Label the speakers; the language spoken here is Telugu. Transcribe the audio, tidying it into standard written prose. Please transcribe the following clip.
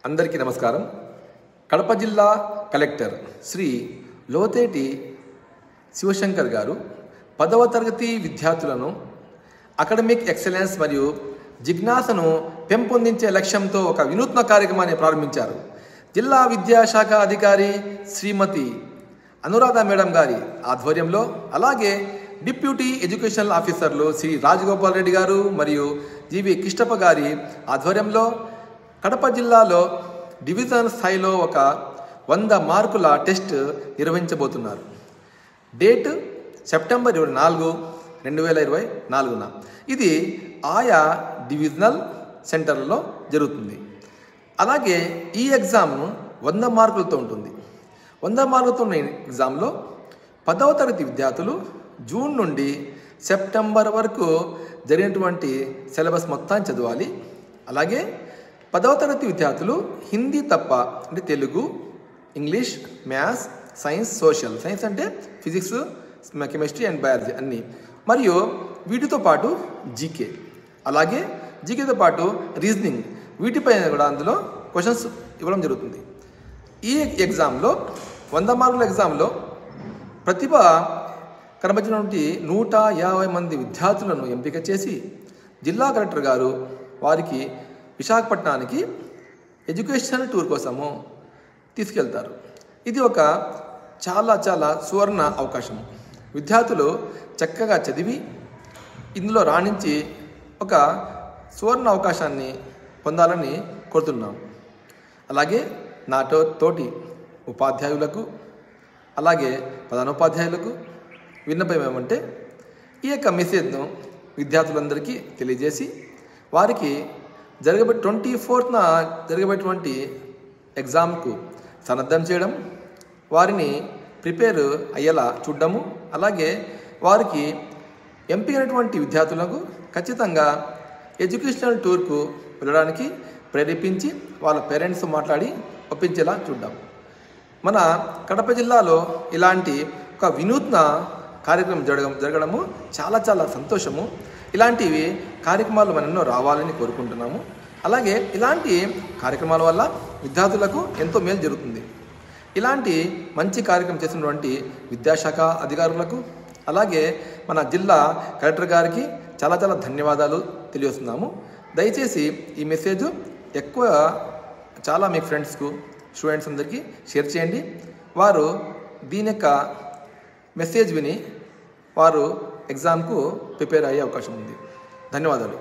Speaker 1: అందరికీ నమస్కారం. కడప జిల్లా కలెక్టర్ శ్రీ లోతేటి శివశంకర్ గారు 10వ తరగతి విద్యార్థులను అకాడమిక్ ఎక్సలెన్స్ మరియు జిజ్ఞాసను పెంపొందించే లక్ష్యంతో ఒక వినూత్న కార్యక్రమాన్ని ప్రారంభించారు. జిల్లా విద్యాశాఖ అధికారి శ్రీమతి అనురాధ మేడం గారి ఆధ్వర్యంలో, అలాగే డిప్యూటీ ఎడ్యుకేషనల్ ఆఫీసర్లు శ్రీ రాజగోపాల్ రెడ్డి గారు మరియు జీవి కిష్టప్ప గారి ఆధ్వర్యంలో కడప జిల్లాలో డివిజన్ స్థాయిలో ఒక 100 మార్కుల టెస్ట్ నిర్వహించబోతున్నారు. డేట్ సెప్టెంబర్ 24, 2024న ఇది ఆయా డివిజనల్ సెంటర్లలో జరుగుతుంది. అలాగే ఈ ఎగ్జామ్ 100 మార్కులతో ఉంటుంది. 100 మార్కులతో ఉన్న ఎగ్జామ్లో 10వ తరగతి విద్యార్థులు జూన్ నుండి సెప్టెంబర్ వరకు జరిగినటువంటి సిలబస్ మొత్తాన్ని చదవాలి. అలాగే 10వ తరగతి విద్యార్థులు హిందీ తప్ప, అంటే Telugu, English, maths, science, social science అంటే ఫిజిక్స్, కెమిస్ట్రీ అండ్ బయాలజీ అన్నీ, మరియు వీటితో పాటు జీకే, అలాగే జీకేతో పాటు రీజనింగ్, వీటిపైన కూడా అందులో క్వశ్చన్స్ ఇవ్వడం జరుగుతుంది. ఈ ఎగ్జామ్లో 100 మార్కుల ఎగ్జామ్లో ప్రతిభ కనబరిచినటువంటి 150 మంది విద్యార్థులను ఎంపిక చేసి జిల్లా కలెక్టర్ గారు వారికి విశాఖపట్నానికి ఎడ్యుకేషనల్ టూర్ కోసము తీసుకెళ్తారు. ఇది ఒక చాలా సువర్ణ అవకాశం. విద్యార్థులు చక్కగా చదివి ఇందులో రాణించి ఒక సువర్ణ అవకాశాన్ని పొందాలని కోరుతున్నాం. అలాగే నా తోటి ఉపాధ్యాయులకు, అలాగే ప్రధానోపాధ్యాయులకు విన్నపం ఏమంటే, ఈ యొక్క మెసేజ్ను విద్యార్థులందరికీ తెలియజేసి వారికి 24న జరగబోయేటువంటి ఎగ్జామ్కు సన్నద్ధం చేయడం, వారిని ప్రిపేర్ అయ్యేలా చూడడము, అలాగే వారికి ఎంపికైనటువంటి విద్యార్థులకు ఖచ్చితంగా ఎడ్యుకేషనల్ టూర్కు వెళ్ళడానికి ప్రేరేపించి వాళ్ళ పేరెంట్స్ మాట్లాడి ఒప్పించేలా చూద్దాం. మన కడప జిల్లాలో ఇలాంటి ఒక వినూత్న కార్యక్రమం జరగడము చాలా సంతోషము. ఇలాంటివి కార్యక్రమాలు మనెన్నో రావాలని కోరుకుంటున్నాము. అలాగే ఇలాంటి కార్యక్రమాల వల్ల విద్యార్థులకు ఎంతో మేలు జరుగుతుంది. ఇలాంటి మంచి కార్యక్రమం చేసినటువంటి విద్యాశాఖ అధికారులకు, అలాగే మన జిల్లా కలెక్టర్ గారికి చాలా ధన్యవాదాలు తెలియజేస్తున్నాము. దయచేసి ఈ మెసేజ్ చాలా మీ ఫ్రెండ్స్కు, స్టూడెంట్స్ అందరికీ షేర్ చేయండి. వారు దీని యొక్క మెసేజ్ విని వారు ఎగ్జామ్కు ప్రిపేర్ అయ్యే అవకాశం ఉంది. ధన్యవాదాలు.